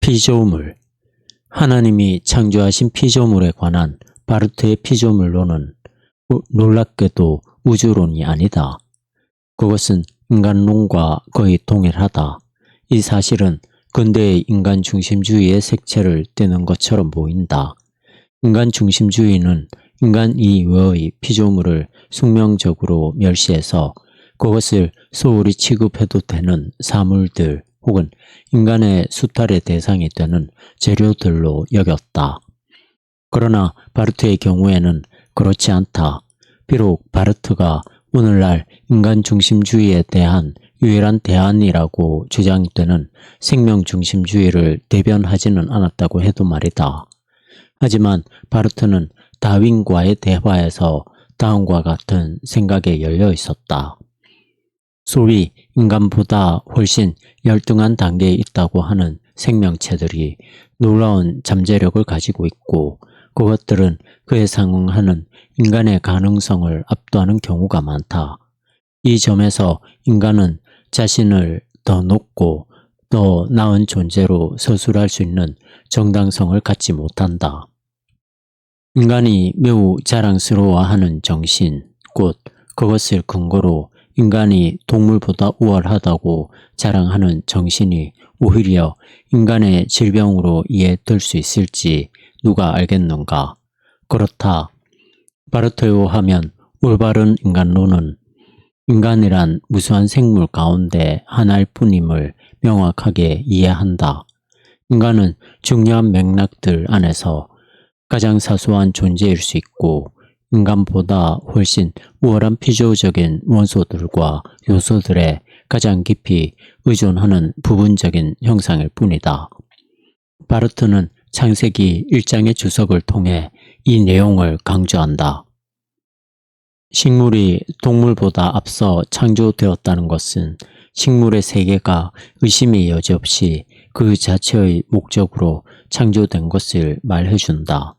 피조물. 하나님이 창조하신 피조물에 관한 바르트의 피조물론은 놀랍게도 우주론이 아니다. 그것은 인간론과 거의 동일하다. 이 사실은 근대의 인간 중심주의의 색채를 띠는 것처럼 보인다. 인간 중심주의는 인간 이외의 피조물을 숙명적으로 멸시해서 그것을 소홀히 취급해도 되는 사물들 혹은 인간의 수탈의 대상이 되는 재료들로 여겼다. 그러나 바르트의 경우에는 그렇지 않다. 비록 바르트가 오늘날 인간 중심주의에 대한 유일한 대안이라고 주장되는 생명 중심주의를 대변하지는 않았다고 해도 말이다. 하지만 바르트는 다윈과의 대화에서 다음과 같은 생각에 열려 있었다. 소위 인간보다 훨씬 열등한 단계에 있다고 하는 생명체들이 놀라운 잠재력을 가지고 있고 그것들은 그에 상응하는 인간의 가능성을 압도하는 경우가 많다. 이 점에서 인간은 자신을 더 높고 더 나은 존재로 서술할 수 있는 정당성을 갖지 못한다. 인간이 매우 자랑스러워하는 정신, 곧 그것을 근거로 인간이 동물보다 우월하다고 자랑하는 정신이 오히려 인간의 질병으로 이해될 수 있을지 누가 알겠는가? 그렇다. 바르트에 의하면 올바른 인간론은 인간이란 무수한 생물 가운데 하나일 뿐임을 명확하게 이해한다. 인간은 중요한 맥락들 안에서 가장 사소한 존재일 수 있고 인간보다 훨씬 우월한 피조적인 원소들과 요소들에 가장 깊이 의존하는 부분적인 형상일 뿐이다. 바르트는 창세기 1장의 주석을 통해 이 내용을 강조한다. 식물이 동물보다 앞서 창조되었다는 것은 식물의 세계가 의심의 여지 없이 그 자체의 목적으로 창조된 것을 말해준다.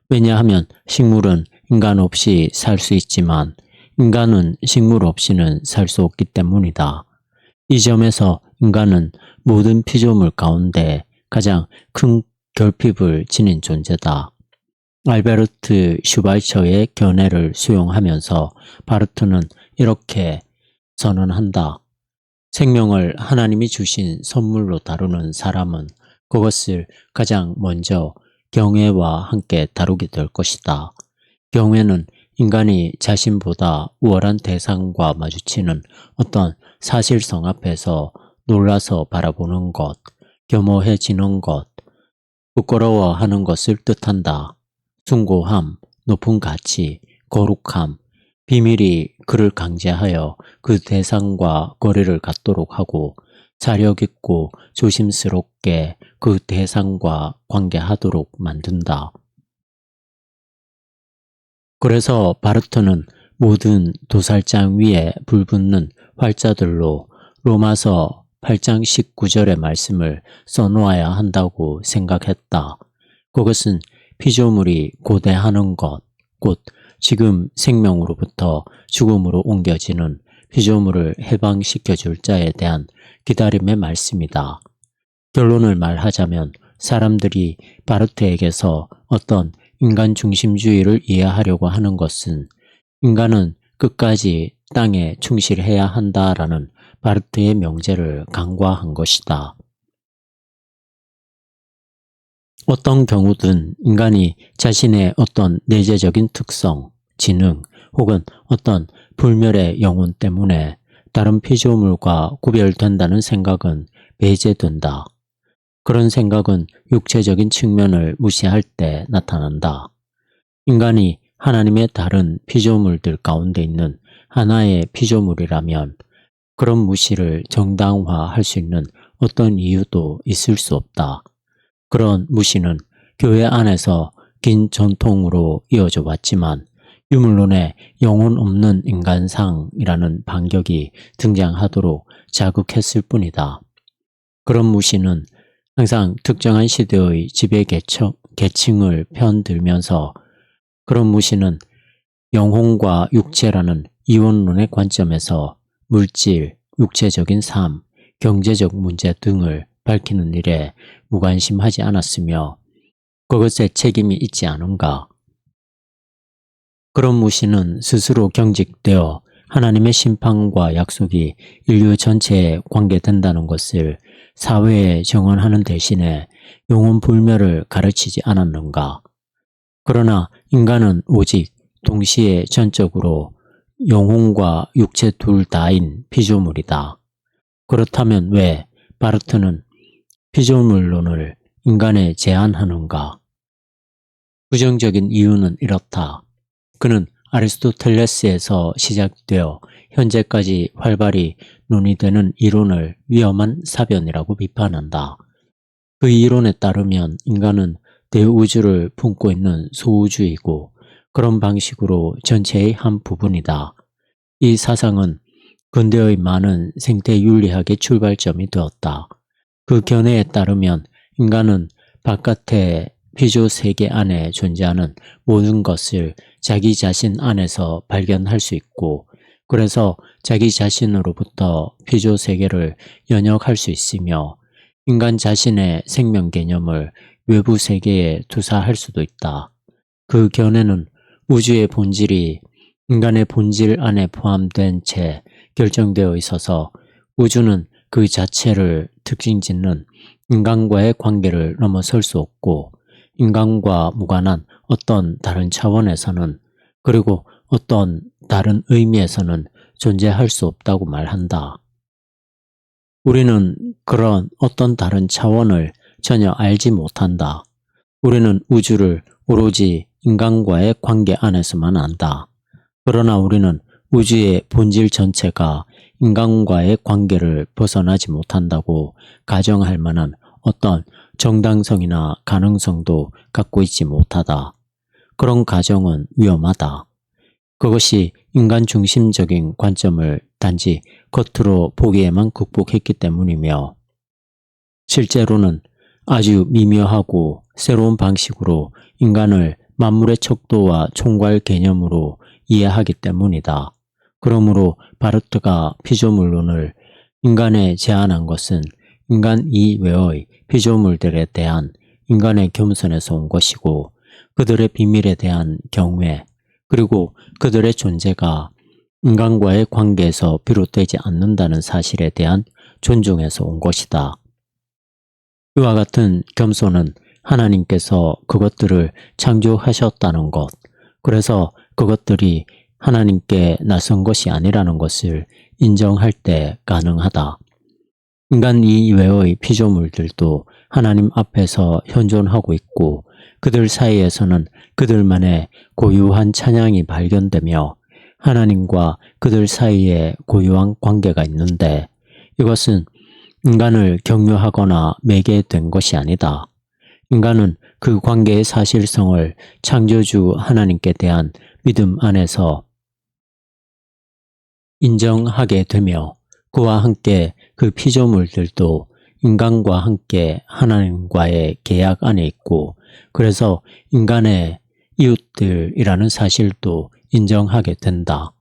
왜냐하면 식물은 인간 없이 살 수 있지만 인간은 식물 없이는 살 수 없기 때문이다. 이 점에서 인간은 모든 피조물 가운데 가장 큰 결핍을 지닌 존재다. 알베르트 슈바이처의 견해를 수용하면서 바르트는 이렇게 선언한다. 생명을 하나님이 주신 선물로 다루는 사람은 그것을 가장 먼저 경외와 함께 다루게 될 것이다. 경외는 인간이 자신보다 우월한 대상과 마주치는 어떤 사실성 앞에서 놀라서 바라보는 것, 겸허해지는 것, 부끄러워하는 것을 뜻한다. 숭고함, 높은 가치, 거룩함, 비밀이 그를 강제하여 그 대상과 거리를 갖도록 하고 자력 있고 조심스럽게 그 대상과 관계하도록 만든다. 그래서 바르트는 모든 도살장 위에 불붙는 활자들로 로마서 8장 19절의 말씀을 써놓아야 한다고 생각했다. 그것은 피조물이 고대하는 것, 곧 지금 생명으로부터 죽음으로 옮겨지는 피조물을 해방시켜줄 자에 대한 기다림의 말씀이다. 결론을 말하자면 사람들이 바르트에게서 어떤 인간 중심주의를 이해하려고 하는 것은 인간은 끝까지 땅에 충실해야 한다라는 바르트의 명제를 간과한 것이다. 어떤 경우든 인간이 자신의 어떤 내재적인 특성, 지능 혹은 어떤 불멸의 영혼 때문에 다른 피조물과 구별된다는 생각은 배제된다. 그런 생각은 육체적인 측면을 무시할 때 나타난다. 인간이 하나님의 다른 피조물들 가운데 있는 하나의 피조물이라면 그런 무시를 정당화할 수 있는 어떤 이유도 있을 수 없다. 그런 무시는 교회 안에서 긴 전통으로 이어져 왔지만 유물론에 영혼 없는 인간상이라는 반격이 등장하도록 자극했을 뿐이다. 그런 무시는 항상 특정한 시대의 지배 계층을 편들면서 그런 무시는 영혼과 육체라는 이원론의 관점에서 물질, 육체적인 삶, 경제적 문제 등을 밝히는 일에 무관심하지 않았으며 그것에 책임이 있지 않은가? 그런 무시는 스스로 경직되어 하나님의 심판과 약속이 인류 전체에 관계된다는 것을 사회에 정언하는 대신에 영혼 불멸을 가르치지 않았는가? 그러나 인간은 오직 동시에 전적으로 영혼과 육체 둘 다인 피조물이다. 그렇다면 왜 바르트는 피조물론을 인간에 제한하는가? 부정적인 이유는 이렇다. 그는 아리스토텔레스에서 시작되어 현재까지 활발히 논의되는 이론을 위험한 사변이라고 비판한다. 그 이론에 따르면 인간은 대우주를 품고 있는 소우주이고 그런 방식으로 전체의 한 부분이다. 이 사상은 근대의 많은 생태윤리학의 출발점이 되었다. 그 견해에 따르면 인간은 바깥의 피조 세계 안에 존재하는 모든 것을 자기 자신 안에서 발견할 수 있고 그래서 자기 자신으로부터 피조 세계를 연역할 수 있으며 인간 자신의 생명 개념을 외부 세계에 투사할 수도 있다. 그 견해는 우주의 본질이 인간의 본질 안에 포함된 채 결정되어 있어서 우주는 그 자체를 특징짓는 인간과의 관계를 넘어설 수 없고 인간과 무관한 어떤 다른 차원에서는 그리고 어떤 다른 의미에서는 존재할 수 없다고 말한다. 우리는 그런 어떤 다른 차원을 전혀 알지 못한다. 우리는 우주를 오로지 인간과의 관계 안에서만 안다. 그러나 우리는 우주의 본질 전체가 인간과의 관계를 벗어나지 못한다고 가정할 만한 어떤 정당성이나 가능성도 갖고 있지 못하다. 그런 가정은 위험하다. 그것이 인간 중심적인 관점을 단지 겉으로 보기에만 극복했기 때문이며 실제로는 아주 미묘하고 새로운 방식으로 인간을 만물의 척도와 총괄 개념으로 이해하기 때문이다. 그러므로 바르트가 피조물론을 인간에 제한한 것은 인간 이외의 피조물들에 대한 인간의 겸손에서 온 것이고 그들의 비밀에 대한 경외 그리고 그들의 존재가 인간과의 관계에서 비롯되지 않는다는 사실에 대한 존중에서 온 것이다. 이와 같은 겸손은 하나님께서 그것들을 창조하셨다는 것, 그래서 그것들이 하나님께 낯선 것이 아니라는 것을 인정할 때 가능하다. 인간 이외의 피조물들도 하나님 앞에서 현존하고 있고 그들 사이에서는 그들만의 고유한 찬양이 발견되며 하나님과 그들 사이에 고유한 관계가 있는데 이것은 인간을 경유하거나 매개된 것이 아니다. 인간은 그 관계의 사실성을 창조주 하나님께 대한 믿음 안에서 인정하게 되며 그와 함께 그 피조물들도 인간과 함께 하나님과의 계약 안에 있고 그래서 인간의 이웃들이라는 사실도 인정하게 된다.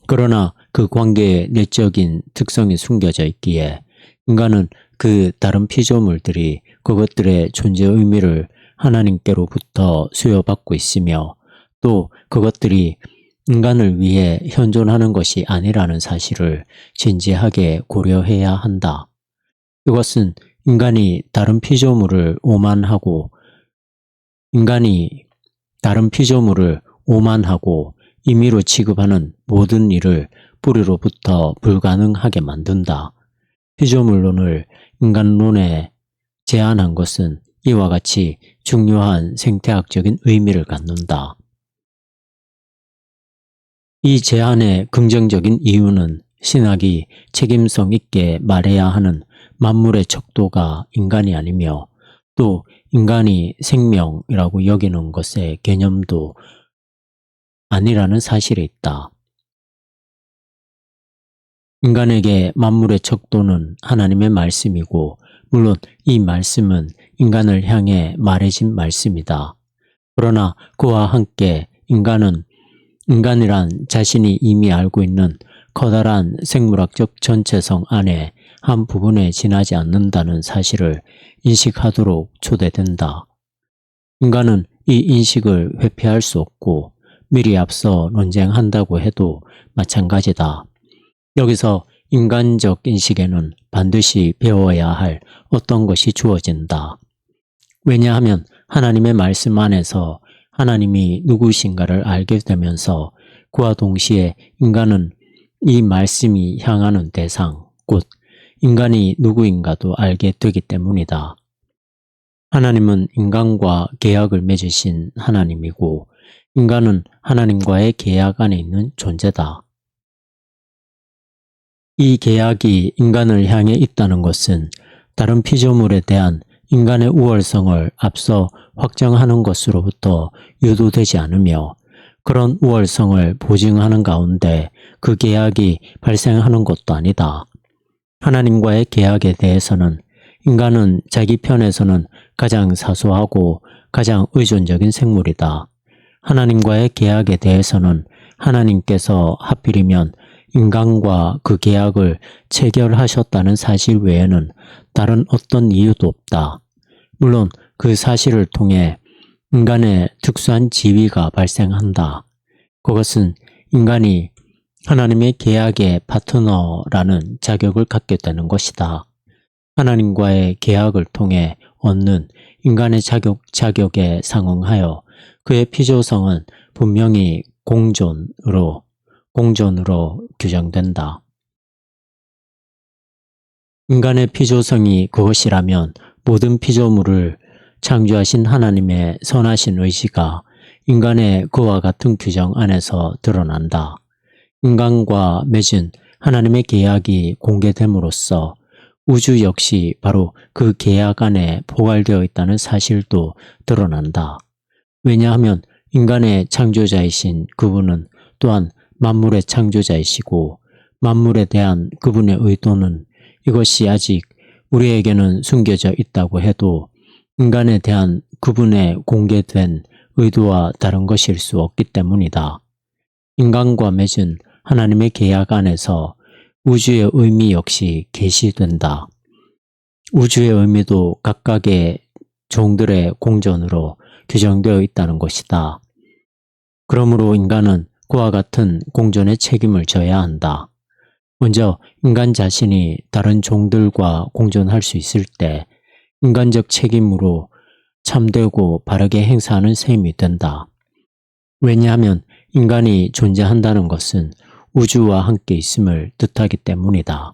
그러나 그 관계의 내적인 특성이 숨겨져 있기에 인간은 그 다른 피조물들이 그것들의 존재 의미를 하나님께로부터 수여받고 있으며 또 그것들이 인간을 위해 현존하는 것이 아니라는 사실을 진지하게 고려해야 한다. 이것은 인간이 다른 피조물을 오만하고 임의로 취급하는 모든 일을 뿌리로부터 불가능하게 만든다. 피조물론을 인간론에 제한한 것은 이와 같이 중요한 생태학적인 의미를 갖는다. 이 제한의 긍정적인 이유는 신학이 책임성 있게 말해야 하는 만물의 척도가 인간이 아니며 또 인간이 생명이라고 여기는 것의 개념도 아니라는 사실에 있다. 인간에게 만물의 척도는 하나님의 말씀이고 물론 이 말씀은 인간을 향해 말해진 말씀이다. 그러나 그와 함께 인간이란 자신이 이미 알고 있는 커다란 생물학적 전체성 안에 한 부분에 지나지 않는다는 사실을 인식하도록 초대된다. 인간은 이 인식을 회피할 수 없고 미리 앞서 논쟁한다고 해도 마찬가지다. 여기서 인간적 인식에는 반드시 배워야 할 어떤 것이 주어진다. 왜냐하면 하나님의 말씀 안에서 하나님이 누구신가를 알게 되면서 그와 동시에 인간은 이 말씀이 향하는 대상, 곧 인간이 누구인가도 알게 되기 때문이다. 하나님은 인간과 계약을 맺으신 하나님이고 인간은 하나님과의 계약 안에 있는 존재다. 이 계약이 인간을 향해 있다는 것은 다른 피조물에 대한 인간의 우월성을 앞서 확정하는 것으로부터 유도되지 않으며 그런 우월성을 보증하는 가운데 그 계약이 발생하는 것도 아니다. 하나님과의 계약에 대해서는 인간은 자기 편에서는 가장 사소하고 가장 의존적인 생물이다. 하나님과의 계약에 대해서는 하나님께서 하필이면 인간과 그 계약을 체결하셨다는 사실 외에는 다른 어떤 이유도 없다. 물론 그 사실을 통해 인간의 특수한 지위가 발생한다. 그것은 인간이 하나님의 계약의 파트너라는 자격을 갖게 되는 것이다. 하나님과의 계약을 통해 얻는 인간의 자격에 상응하여 그의 피조성은 분명히 공존으로 규정된다. 인간의 피조성이 그것이라면 모든 피조물을 창조하신 하나님의 선하신 의지가 인간의 그와 같은 규정 안에서 드러난다. 인간과 맺은 하나님의 계약이 공개됨으로써 우주 역시 바로 그 계약 안에 포괄되어 있다는 사실도 드러난다. 왜냐하면 인간의 창조자이신 그분은 또한 만물의 창조자이시고 만물에 대한 그분의 의도는 이것이 아직 우리에게는 숨겨져 있다고 해도 인간에 대한 그분의 공개된 의도와 다른 것일 수 없기 때문이다. 인간과 맺은 하나님의 계약 안에서 우주의 의미 역시 계시된다. 우주의 의미도 각각의 종들의 공존으로 규정되어 있다는 것이다. 그러므로 인간은 그와 같은 공존의 책임을 져야 한다. 먼저 인간 자신이 다른 종들과 공존할 수 있을 때 인간적 책임으로 참되고 바르게 행사하는 셈이 된다. 왜냐하면 인간이 존재한다는 것은 우주와 함께 있음을 뜻하기 때문이다.